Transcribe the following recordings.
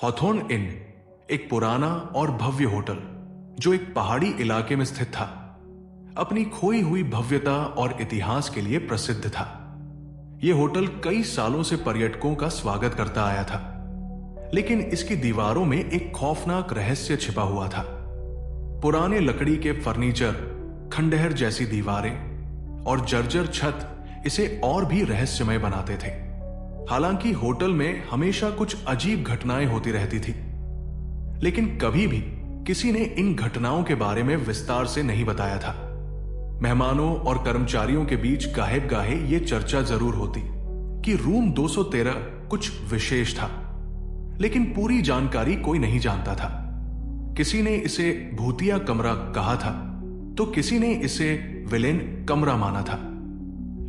Hawthorne इन एक पुराना और भव्य होटल जो एक पहाड़ी इलाके में स्थित था, अपनी खोई हुई भव्यता और इतिहास के लिए प्रसिद्ध था। यह होटल कई सालों से पर्यटकों का स्वागत करता आया था, लेकिन इसकी दीवारों में एक खौफनाक रहस्य छिपा हुआ था। पुराने लकड़ी के फर्नीचर, खंडहर जैसी दीवारें और जर्जर छत इसे और भी रहस्यमय बनाते थे। हालांकि होटल में हमेशा कुछ अजीब घटनाएं होती रहती थी, लेकिन कभी भी किसी ने इन घटनाओं के बारे में विस्तार से नहीं बताया था। मेहमानों और कर्मचारियों के बीच गाहे गाहे ये चर्चा जरूर होती कि रूम 213 कुछ विशेष था, लेकिन पूरी जानकारी कोई नहीं जानता था। किसी ने इसे भूतिया कमरा कहा था, तो किसी ने इसे विलेन कमरा माना था।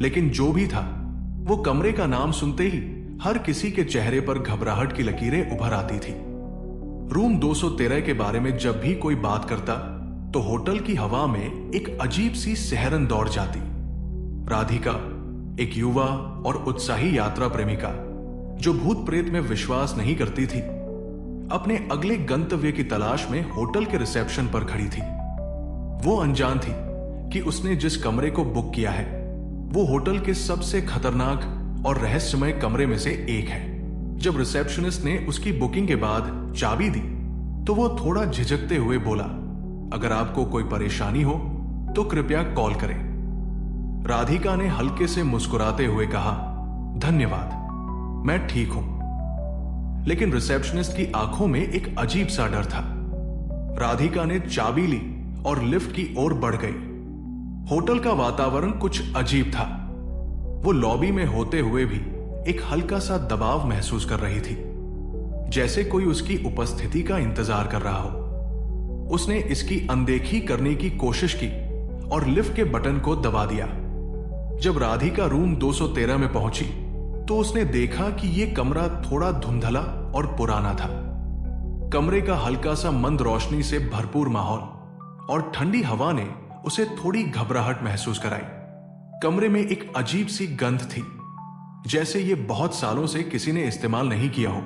लेकिन जो भी था, वो कमरे का नाम सुनते ही हर किसी के चेहरे पर घबराहट की लकीरें उभर आती थी। रूम 213 के बारे में जब भी कोई बात करता, तो होटल की हवा में एक अजीब सी सिहरन दौड़ जाती। राधिका, एक युवा और उत्साही यात्रा प्रेमिका जो भूत प्रेत में विश्वास नहीं करती थी, अपने अगले गंतव्य की तलाश में होटल के रिसेप्शन पर खड़ी थी। वो अनजान थी कि उसने जिस कमरे को बुक किया है, वो होटल के सबसे खतरनाक और रहस्यमय कमरे में से एक है। जब रिसेप्शनिस्ट ने उसकी बुकिंग के बाद चाबी दी, तो वो थोड़ा झिझकते हुए बोला, अगर आपको कोई परेशानी हो तो कृपया कॉल करें। राधिका ने हल्के से मुस्कुराते हुए कहा, धन्यवाद, मैं ठीक हूं। लेकिन रिसेप्शनिस्ट की आंखों में एक अजीब सा डर था। राधिका ने चाबी ली और लिफ्ट की ओर बढ़ गई। होटल का वातावरण कुछ अजीब था। वो लॉबी में होते हुए भी एक हल्का सा दबाव महसूस कर रही थी, जैसे कोई उसकी उपस्थिति का इंतजार कर रहा हो। उसने इसकी अनदेखी करने की कोशिश की और लिफ्ट के बटन को दबा दिया। जब राधिका रूम 213 में पहुंची, तो उसने देखा कि यह कमरा थोड़ा धुंधला और पुराना था। कमरे का हल्का सा मंद रोशनी से भरपूर माहौल और ठंडी हवा ने उसे थोड़ी घबराहट महसूस कराई। कमरे में एक अजीब सी गंध थी, जैसे ये बहुत सालों से किसी ने इस्तेमाल नहीं किया हो।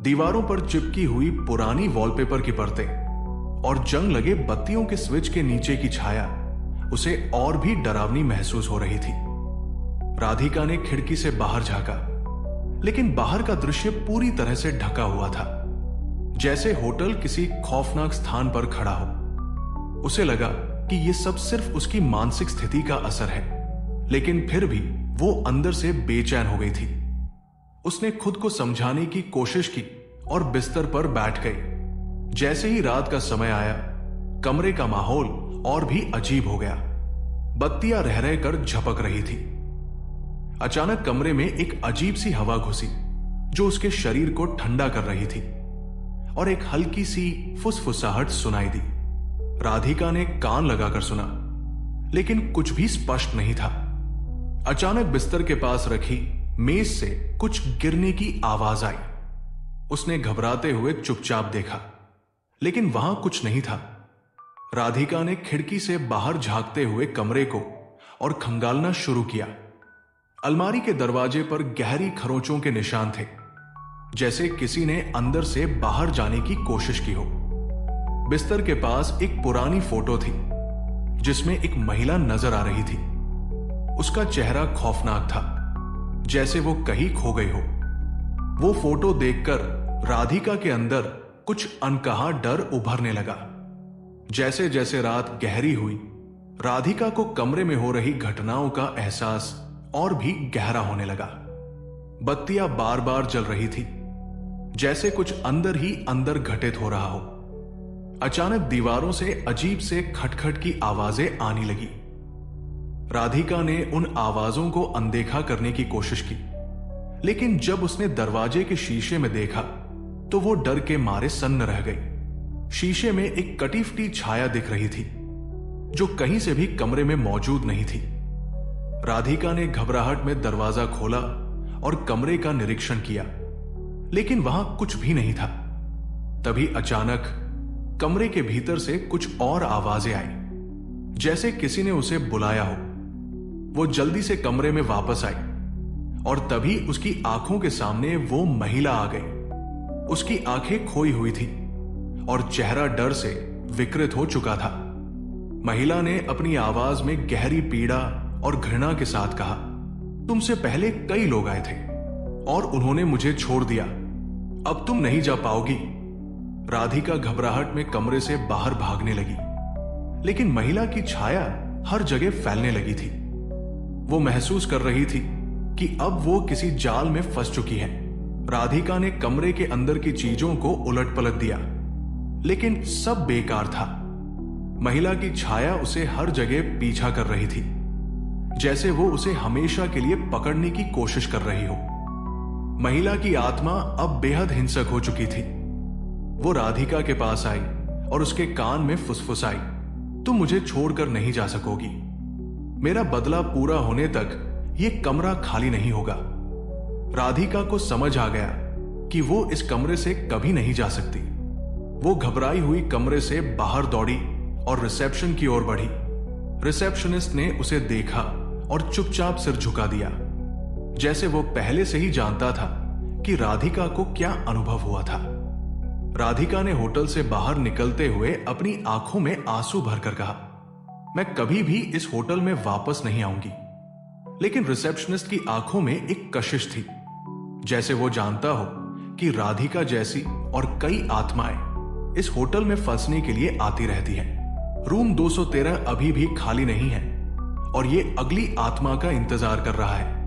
दीवारों पर चिपकी हुई पुरानी वॉलपेपर की परतें और जंग लगे बत्तियों के स्विच के नीचे की छाया उसे और भी डरावनी महसूस हो रही थी। राधिका ने खिड़की से बाहर झांका, लेकिन बाहर का दृश्य पूरी तरह से ढका हुआ था, जैसे होटल किसी खौफनाक स्थान पर खड़ा हो। उसे लगा कि यह सब सिर्फ उसकी मानसिक स्थिति का असर है, लेकिन फिर भी वो अंदर से बेचैन हो गई थी। उसने खुद को समझाने की कोशिश की और बिस्तर पर बैठ गई। जैसे ही रात का समय आया, कमरे का माहौल और भी अजीब हो गया। बत्तियां रह रह कर झपक रही थी। अचानक कमरे में एक अजीब सी हवा घुसी, जो उसके शरीर को ठंडा कर रही थी, और एक हल्की सी फुसफुसाहट सुनाई दी। राधिका ने कान लगाकर सुना, लेकिन कुछ भी स्पष्ट नहीं था। अचानक बिस्तर के पास रखी मेज से कुछ गिरने की आवाज आई। उसने घबराते हुए चुपचाप देखा, लेकिन वहां कुछ नहीं था। राधिका ने खिड़की से बाहर झांकते हुए कमरे को और खंगालना शुरू किया। अलमारी के दरवाजे पर गहरी खरोंचों के निशान थे, जैसे किसी ने अंदर से बाहर जाने की कोशिश की हो। बिस्तर के पास एक पुरानी फोटो थी, जिसमें एक महिला नजर आ रही थी। उसका चेहरा खौफनाक था, जैसे वो कहीं खो गई हो। वो फोटो देखकर राधिका के अंदर कुछ अनकहा डर उभरने लगा। जैसे जैसे रात गहरी हुई, राधिका को कमरे में हो रही घटनाओं का एहसास और भी गहरा होने लगा। बत्तियां बार बार जल रही थी, जैसे कुछ अंदर ही अंदर घटित हो रहा हो। अचानक दीवारों से अजीब से खटखट की आवाजें आने लगी। राधिका ने उन आवाजों को अनदेखा करने की कोशिश की, लेकिन जब उसने दरवाजे के शीशे में देखा, तो वो डर के मारे सन्न रह गई। शीशे में एक कटी फटी छाया दिख रही थी, जो कहीं से भी कमरे में मौजूद नहीं थी। राधिका ने घबराहट में दरवाजा खोला और कमरे का निरीक्षण किया, लेकिन वहां कुछ भी नहीं था। तभी अचानक कमरे के भीतर से कुछ और आवाजें आई, जैसे किसी ने उसे बुलाया हो। वो जल्दी से कमरे में वापस आई और तभी उसकी आंखों के सामने वो महिला आ गई। उसकी आंखें खोई हुई थी और चेहरा डर से विकृत हो चुका था। महिला ने अपनी आवाज में गहरी पीड़ा और घृणा के साथ कहा, तुमसे पहले कई लोग आए थे और उन्होंने मुझे छोड़ दिया। अब तुम नहीं जा पाओगी। राधिका घबराहट में कमरे से बाहर भागने लगी, लेकिन महिला की छाया हर जगह फैलने लगी थी। वो महसूस कर रही थी कि अब वो किसी जाल में फंस चुकी है। राधिका ने कमरे के अंदर की चीजों को उलट पलट दिया, लेकिन सब बेकार था। महिला की छाया उसे हर जगह पीछा कर रही थी, जैसे वो उसे हमेशा के लिए पकड़ने की कोशिश कर रही हो। महिला की आत्मा अब बेहद हिंसक हो चुकी थी। वो राधिका के पास आई और उसके कान में फुसफुसाई, तुम मुझे छोड़कर नहीं जा सकोगी। मेरा बदला पूरा होने तक ये कमरा खाली नहीं होगा। राधिका को समझ आ गया कि वो इस कमरे से कभी नहीं जा सकती। वो घबराई हुई कमरे से बाहर दौड़ी और रिसेप्शन की ओर बढ़ी। रिसेप्शनिस्ट ने उसे देखा और चुपचाप सिर झुका दिया, जैसे वो पहले से ही जानता था कि राधिका को क्या अनुभव हुआ था। राधिका ने होटल से बाहर निकलते हुए अपनी आंखों में आंसू भरकर कहा, मैं कभी भी इस होटल में वापस नहीं आऊंगी। लेकिन रिसेप्शनिस्ट की आंखों में एक कशिश थी, जैसे वो जानता हो कि राधिका जैसी और कई आत्माएं इस होटल में फंसने के लिए आती रहती हैं। रूम 213 अभी भी खाली नहीं है और ये अगली आत्मा का इंतजार कर रहा है।